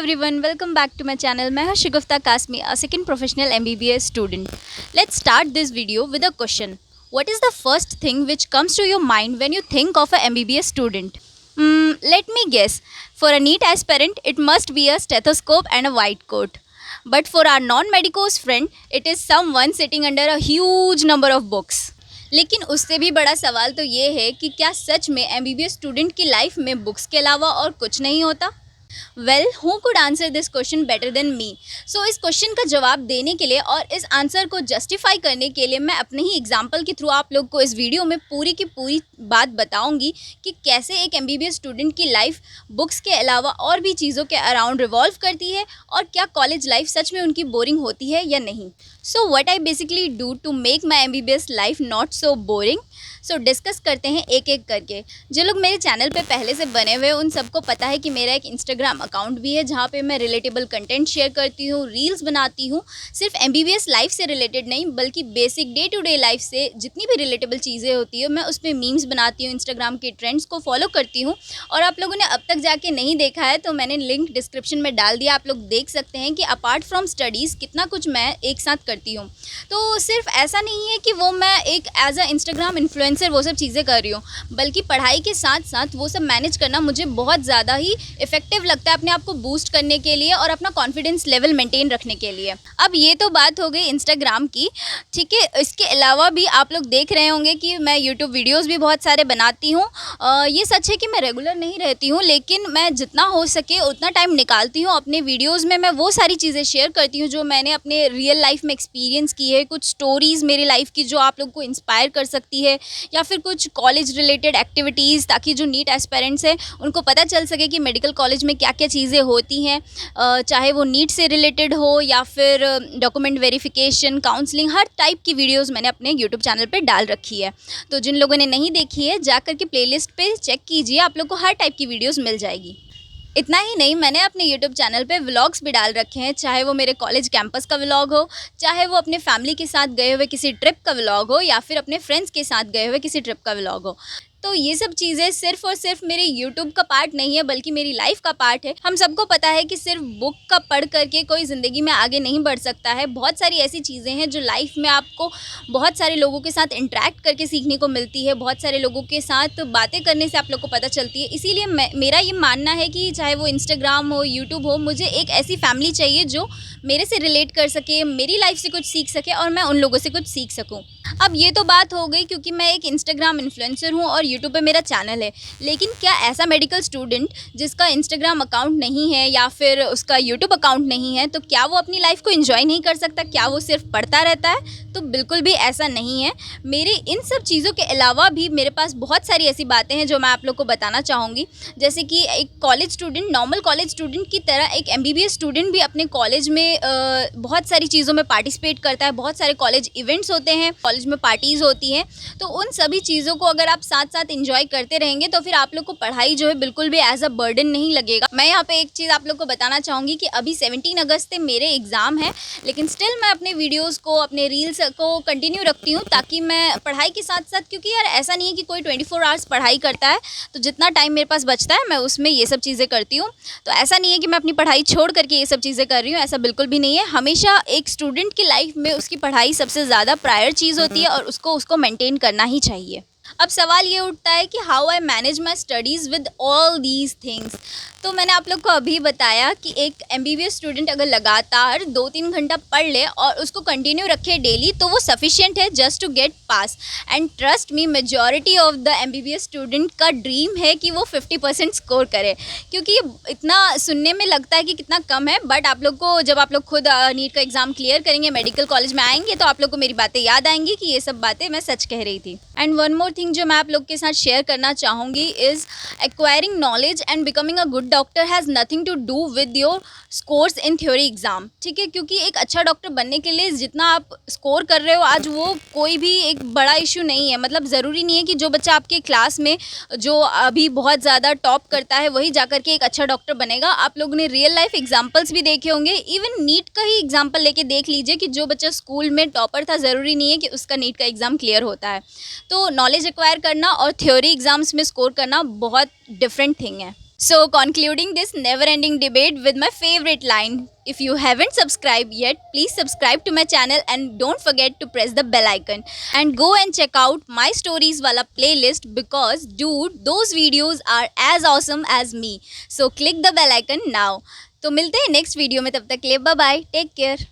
everyone, welcome back to my channel. मैं हूं Shagufta Qasmi, a second professional MBBS student. Let's start this video with a question. What is the first thing which comes to your mind when you think of a MBBS student? Let me guess. For a NEET aspirant, it must be a stethoscope and a white coat. But for our non-medicos friend, it is someone sitting under a huge number of books. लेकिन उससे भी बड़ा सवाल तो ये है कि क्या सच में MBBS स्टूडेंट की लाइफ में बुक्स के अलावा और कुछ नहीं होता? Well, who could answer this question better than me? So इस क्वेश्चन का जवाब देने के लिए और इस आंसर को जस्टिफाई करने के लिए मैं अपने ही एग्जाम्पल के थ्रू आप लोग को इस वीडियो में पूरी की पूरी बात बताऊंगी कि कैसे एक MBBS स्टूडेंट की लाइफ बुक्स के अलावा और भी चीज़ों के अराउंड रिवॉल्व करती है और क्या कॉलेज लाइफ सच में उनकी बोरिंग होती है या नहीं. So what I basically do to make my MBBS life not so boring. So discuss करते हैं एक एक करके. जो लोग मेरे चैनल पे पहले से बने हुए उन सबको पता है कि मेरा एक इंस्टाग्राम अकाउंट भी है जहाँ पे मैं रिलेटेबल कंटेंट शेयर करती हूँ, रील्स बनाती हूँ. सिर्फ MBBS लाइफ से रिलेटेड नहीं बल्कि basic day to day life से जितनी भी रिलेटेबल चीज़ें होती है मैं उस पर मीम्स बनाती हूँ, इंस्टाग्राम के ट्रेंड्स को फॉलो करती हूँ. और आप लोगों ने अब तक जाके नहीं देखा है तो मैंने लिंक डिस्क्रिप्शन में डाल दिया, आप लोग देख सकते हैं कि अपार्ट फ्रॉम स्टडीज़ कितना कुछ मैं एक साथ करती हूँ. तो सिर्फ ऐसा नहीं है कि वो मैं एक एज अ इंस्टाग्राम इन्फ्लुएंसर वो सब चीज़ें कर रही हूँ, बल्कि पढ़ाई के साथ साथ वो सब मैनेज करना मुझे बहुत ज़्यादा ही इफेक्टिव लगता है अपने आप को बूस्ट करने के लिए और अपना कॉन्फिडेंस लेवल मेंटेन रखने के लिए. अब ये तो बात हो गई इंस्टाग्राम की, ठीक है. इसके अलावा भी आप लोग देख रहे होंगे कि मैं यूट्यूब वीडियोज़ भी बहुत सारे बनाती हूँ. ये सच है कि मैं रेगुलर नहीं रहती हूँ, लेकिन मैं जितना हो सके उतना टाइम निकालती हूँ अपने वीडियोज़ में. मैं वो सारी चीज़ें शेयर करती हूँ जो मैंने अपने रियल लाइफ में एक्सपीरियंस की है, कुछ स्टोरीज़ मेरी लाइफ की जो आप लोग को इंस्पायर कर सकती है, या फिर कुछ कॉलेज रिलेटेड एक्टिविटीज़, ताकि जो नीट एस्पिरेंट्स हैं उनको पता चल सके कि मेडिकल कॉलेज में क्या क्या चीज़ें होती हैं, चाहे वो नीट से रिलेटेड हो या फिर डॉक्यूमेंट वेरिफिकेशन, काउंसलिंग, हर टाइप की वीडियोज़ मैंने अपने यूट्यूब चैनल पे डाल रखी है. तो जिन लोगों ने नहीं देखी है जाकर के प्लेलिस्ट पे चेक कीजिए, आप लोग को हर टाइप की वीडियोज़ मिल जाएगी. इतना ही नहीं, मैंने अपने यूट्यूब चैनल पे व्लॉग्स भी डाल रखे हैं, चाहे वो मेरे कॉलेज कैंपस का व्लॉग हो, चाहे वो अपने फैमिली के साथ गए हुए किसी ट्रिप का व्लॉग हो, या फिर अपने फ्रेंड्स के साथ गए हुए किसी ट्रिप का व्लॉग हो. तो ये सब चीज़ें सिर्फ और सिर्फ मेरे यूट्यूब का पार्ट नहीं है बल्कि मेरी लाइफ का पार्ट है. हम सबको पता है कि सिर्फ बुक का पढ़ करके कोई ज़िंदगी में आगे नहीं बढ़ सकता है. बहुत सारी ऐसी चीज़ें हैं जो लाइफ में आपको बहुत सारे लोगों के साथ इंटरेक्ट करके सीखने को मिलती है, बहुत सारे लोगों के साथ बातें करने से आप लोग को पता चलती है. इसीलिए मेरा ये मानना है कि चाहे वो इंस्टाग्राम हो, यूट्यूब हो, मुझे एक ऐसी फैमिली चाहिए जो मेरे से रिलेट कर सके, मेरी लाइफ से कुछ सीख सके और मैं उन लोगों से कुछ सीख सकूँ. अब ये तो बात हो गई क्योंकि मैं एक इंस्टाग्राम इन्फ्लुएंसर हूँ और यूट्यूब पे मेरा चैनल है. लेकिन क्या ऐसा मेडिकल स्टूडेंट जिसका इंस्टाग्राम अकाउंट नहीं है या फिर उसका यूट्यूब अकाउंट नहीं है, तो क्या वो अपनी लाइफ को एंजॉय नहीं कर सकता? क्या वो सिर्फ पढ़ता रहता है? तो बिल्कुल भी ऐसा नहीं है. मेरे इन सब चीज़ों के अलावा भी मेरे पास बहुत सारी ऐसी बातें हैं जो मैं आप लोग को बताना चाहूँगी. जैसे कि एक college student, normal college student की तरह एक MBBS स्टूडेंट भी अपने कॉलेज में बहुत सारी चीज़ों में पार्टिसिपेट करता है. बहुत सारे कॉलेज इवेंट्स होते हैं, कॉलेज में पार्टीज़ होती हैं. तो उन सभी चीज़ों को अगर आप साथ साथ इंजॉय करते रहेंगे तो फिर आप लोग को पढ़ाई जो है बिल्कुल भी एज अ बर्डन नहीं लगेगा. मैं यहाँ पे एक चीज़ आप लोग को बताना चाहूँगी कि अभी 17 अगस्त से मेरे एग्ज़ाम है, लेकिन स्टिल मैं अपने वीडियोज़ को, अपने रील्स को कंटिन्यू रखती हूँ ताकि मैं पढ़ाई के साथ साथ, क्योंकि यार ऐसा नहीं है कि कोई 24 आवर्स पढ़ाई करता है, तो जितना टाइम मेरे पास बचता है मैं उसमें ये सब चीज़ें करती हूँ. तो ऐसा नहीं है कि मैं अपनी पढ़ाई छोड़ करके ये सब चीज़ें कर रही हूँ, ऐसा बिल्कुल भी नहीं है. हमेशा एक स्टूडेंट की लाइफ में उसकी पढ़ाई सबसे ज़्यादा प्रायर चीज़ होती है और उसको मेंटेन करना ही चाहिए. अब सवाल ये उठता है कि how I manage my studies with all these things. तो मैंने आप लोग को अभी बताया कि एक MBBS स्टूडेंट अगर लगातार 2-3 घंटा पढ़ ले और उसको कंटिन्यू रखे डेली तो वो सफिशिएंट है just to get pass. And trust me, majority of the MBBS student का ड्रीम है कि वो 50% स्कोर करे. क्योंकि इतना सुनने में लगता है कि कितना कम है, बट आप लोग को जब आप लोग खुद नीट का एग्ज़ाम क्लियर करेंगे, मेडिकल कॉलेज में आएंगे, तो आप लोग को मेरी बातें याद आएंगी कि ये सब बातें मैं सच कह रही थी. एंड वन मोर थिंग जो मैं आप लोग के साथ शेयर करना चाहूँगी is acquiring knowledge and becoming a good doctor has nothing to do with your scores in theory exam. ठीक है, क्योंकि एक अच्छा डॉक्टर बनने के लिए जितना आप स्कोर कर रहे हो आज, वो कोई भी एक बड़ा इशू नहीं है. मतलब ज़रूरी नहीं है कि जो बच्चा आपके क्लास में जो अभी बहुत ज़्यादा टॉप करता है वही जाकर के एक अच्छा डॉक्टर बनेगा. आप लोगों ने रियल लाइफ एग्जाम्पल्स भी देखे होंगे. इवन नीट का ही एग्जाम्पल लेके देख लीजिए कि जो बच्चा स्कूल में टॉपर था, ज़रूरी नहीं है कि उसका नीट का एग्ज़ाम क्लियर होता है. तो नॉलेज एक्वायर करना और थ्योरी एग्ज़ाम्स में स्कोर करना बहुत डिफरेंट थिंग है. So, concluding this never ending debate with my favorite line, if you haven't subscribed yet, please subscribe to my channel and don't forget to press the bell icon. And go and check out my stories wala playlist because, dude, those videos are as awesome as me. So, click the bell icon now. तो मिलते हैं next video में, तब तक के लिए bye bye, take care.